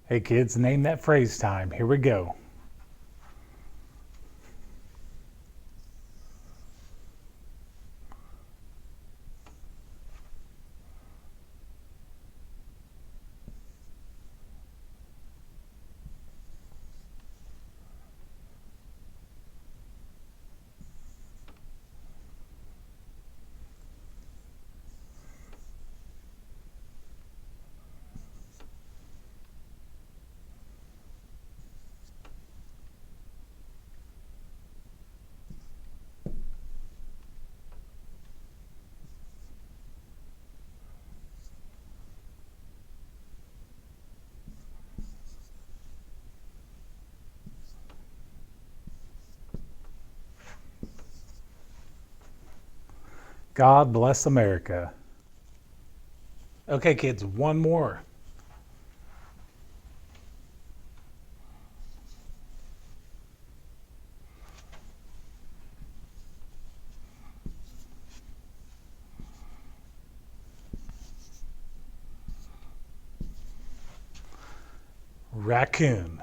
Hey kids, name that phrase time. Here we go. God bless America. Okay kids, one more. Raccoon.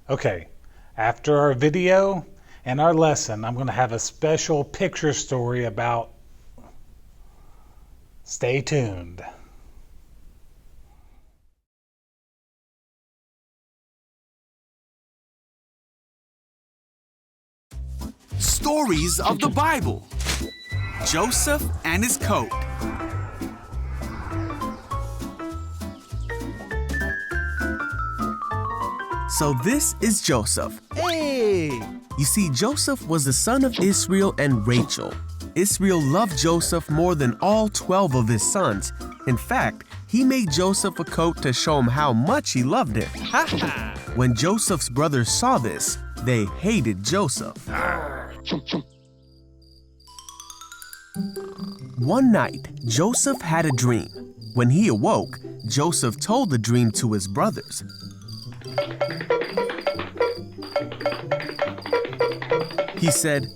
Okay, after our video and our lesson, I'm going to have a special picture story about. Stay tuned. Stories of the Bible. Joseph and his coat. So this is Joseph. Hey! You see, Joseph was the son of Israel and Rachel. Israel loved Joseph more than all 12 of his sons. In fact, he made Joseph a coat to show him how much he loved him. When Joseph's brothers saw this, they hated Joseph. One night, Joseph had a dream. When he awoke, Joseph told the dream to his brothers. He said,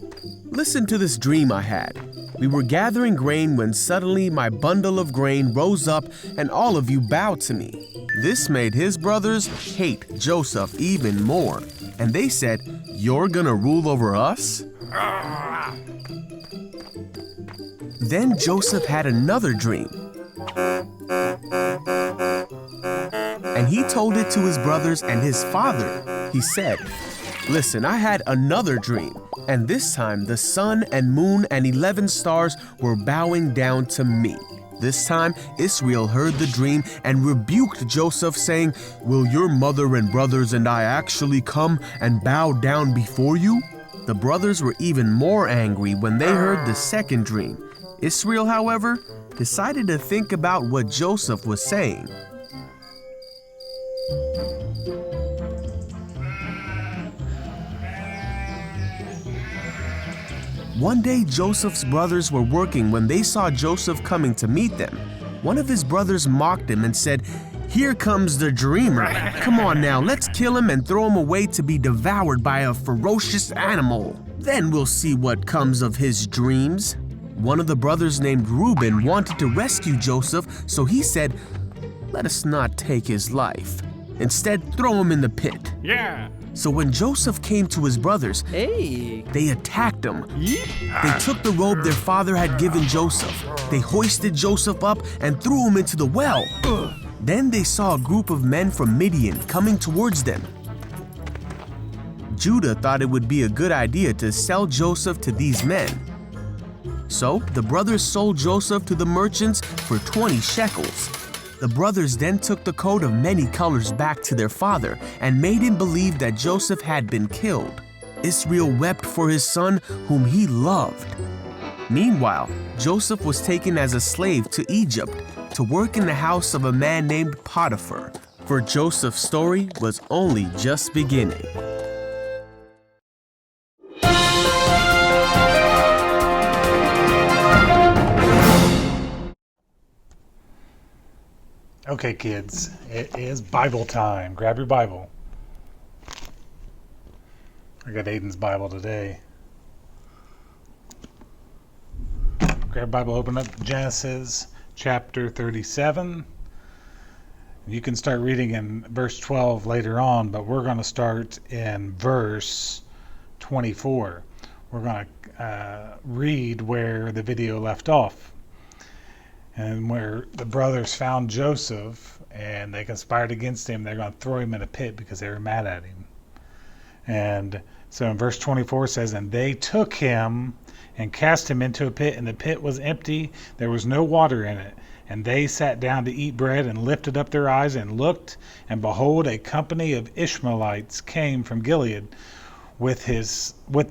"Listen to this dream I had. We were gathering grain when suddenly my bundle of grain rose up and all of you bowed to me." This made his brothers hate Joseph even more. And they said, "You're gonna rule over us?" Then Joseph had another dream. And he told it to his brothers and his father. He said, "Listen, I had another dream, and this time the sun and moon and 11 stars were bowing down to me." This time Israel heard the dream and rebuked Joseph, saying, "Will your mother and brothers and I actually come and bow down before you?" The brothers were even more angry when they heard the second dream. Israel, however, decided to think about what Joseph was saying. One day, Joseph's brothers were working when they saw Joseph coming to meet them. One of his brothers mocked him and said, "Here comes the dreamer. Come on now, let's kill him and throw him away to be devoured by a ferocious animal. Then we'll see what comes of his dreams." One of the brothers named Reuben wanted to rescue Joseph, so he said, "Let us not take his life. Instead, throw him in the pit." Yeah! So when Joseph came to his brothers, Hey! they attacked him. They took the robe their father had given Joseph. They hoisted Joseph up and threw him into the well. Then they saw a group of men from Midian coming towards them. Judah thought it would be a good idea to sell Joseph to these men. So the brothers sold Joseph to the merchants for 20 shekels. The brothers then took the coat of many colors back to their father and made him believe that Joseph had been killed. Israel wept for his son whom he loved. Meanwhile, Joseph was taken as a slave to Egypt to work in the house of a man named Potiphar, for Joseph's story was only just beginning. Okay kids, it is Bible time. Grab your Bible. I got Aiden's Bible today. Grab Bible, open up Genesis chapter 37. You can start reading in verse 12 later on, but we're going to start in verse 24. We're going to read where the video left off, and where the brothers found Joseph and they conspired against him. They're going to throw him in a pit because they were mad at him. And so in verse 24 it says, and they took him and cast him into a pit, and the pit was empty, there was no water in it. And they sat down to eat bread, and lifted up their eyes and looked, and behold, a company of Ishmaelites came from Gilead with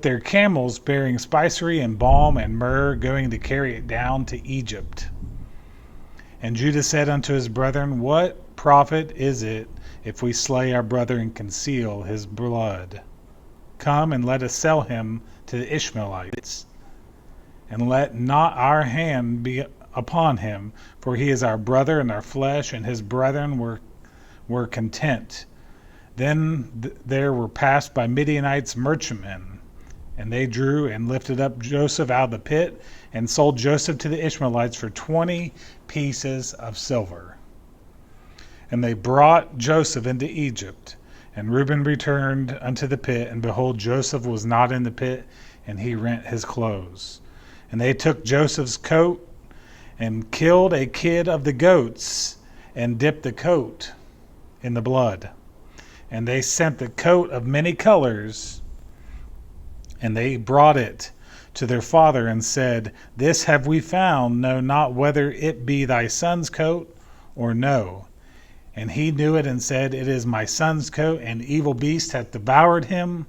their camels, bearing spicery and balm and myrrh, going to carry it down to Egypt. And Judah said unto his brethren, what profit is it if we slay our brother and conceal his blood? Come and let us sell him to the Ishmaelites, and let not our hand be upon him, for he is our brother and our flesh. And his brethren were content. Then there were passed by Midianites merchantmen, and they drew and lifted up Joseph out of the pit, and sold Joseph to the Ishmaelites for 20 pieces of silver. And they brought Joseph into Egypt. And Reuben returned unto the pit, and behold, Joseph was not in the pit, and he rent his clothes. And they took Joseph's coat, and killed a kid of the goats, and dipped the coat in the blood. And they sent the coat of many colors, and they brought it to their father, and said, this have we found, know not whether it be thy son's coat or no. And he knew it, and said, it is my son's coat, and evil beast hath devoured him.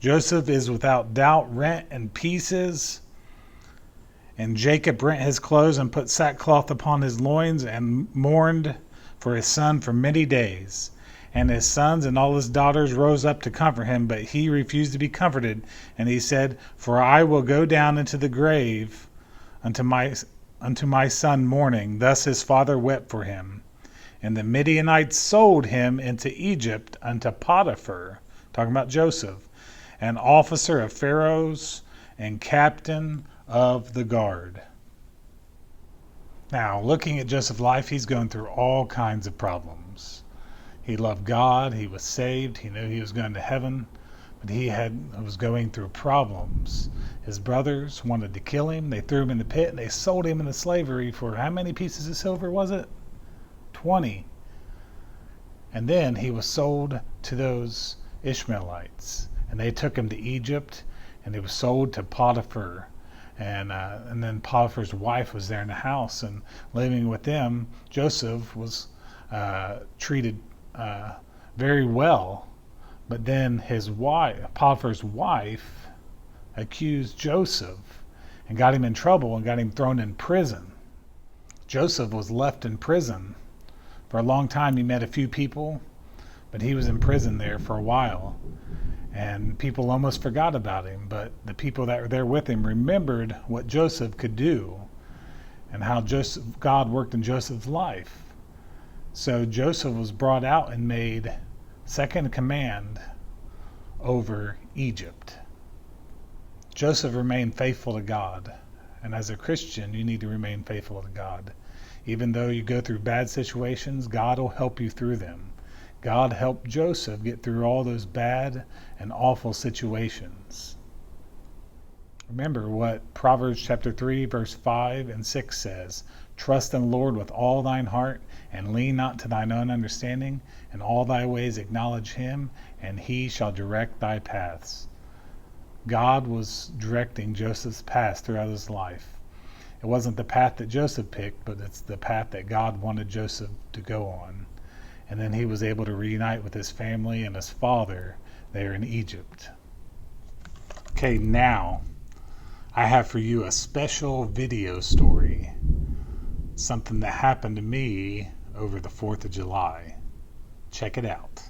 Joseph is without doubt rent in pieces. And Jacob rent his clothes, and put sackcloth upon his loins, and mourned for his son for many days. And his sons and all his daughters rose up to comfort him, but he refused to be comforted. And he said, for I will go down into the grave unto my son mourning. Thus his father wept for him. And the Midianites sold him into Egypt unto Potiphar, talking about Joseph, an officer of Pharaoh's and captain of the guard. Now, looking at Joseph's life, he's going through all kinds of problems. He loved God, he was saved, he knew he was going to heaven, but he was going through problems. His brothers wanted to kill him. They threw him in the pit, and they sold him into slavery for how many pieces of silver was it? 20. And then he was sold to those Ishmaelites, and they took him to Egypt, and he was sold to Potiphar. And then Potiphar's wife was there in the house, and living with them, Joseph was treated very well. But then Potiphar's wife, accused Joseph and got him in trouble and got him thrown in prison. Joseph was left in prison for a long time. He met a few people, but he was in prison there for a while. And people almost forgot about him, but the people that were there with him remembered what Joseph could do and how God worked in Joseph's life. So Joseph was brought out and made second in command over Egypt. Joseph remained faithful to God. And as a Christian, you need to remain faithful to God. Even though you go through bad situations, God will help you through them. God helped Joseph get through all those bad and awful situations. Remember what Proverbs chapter 3, verse 5 and 6 says. Trust in the Lord with all thine heart, and lean not to thine own understanding. In all thy ways acknowledge him, and he shall direct thy paths. God was directing Joseph's path throughout his life. It wasn't the path that Joseph picked, but it's the path that God wanted Joseph to go on. And then he was able to reunite with his family and his father there in Egypt. Okay, now I have for you a special video story. Something that happened to me over the 4th of July. Check it out.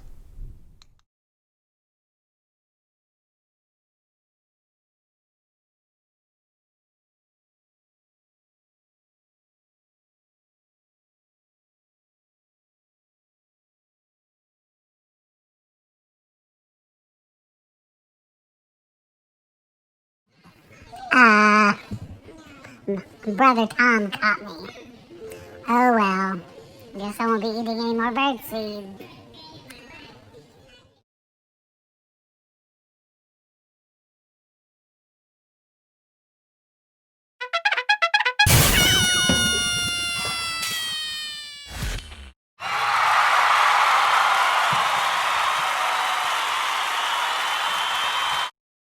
Brother Tom caught me. Oh well. Guess I won't be eating any more birdseed.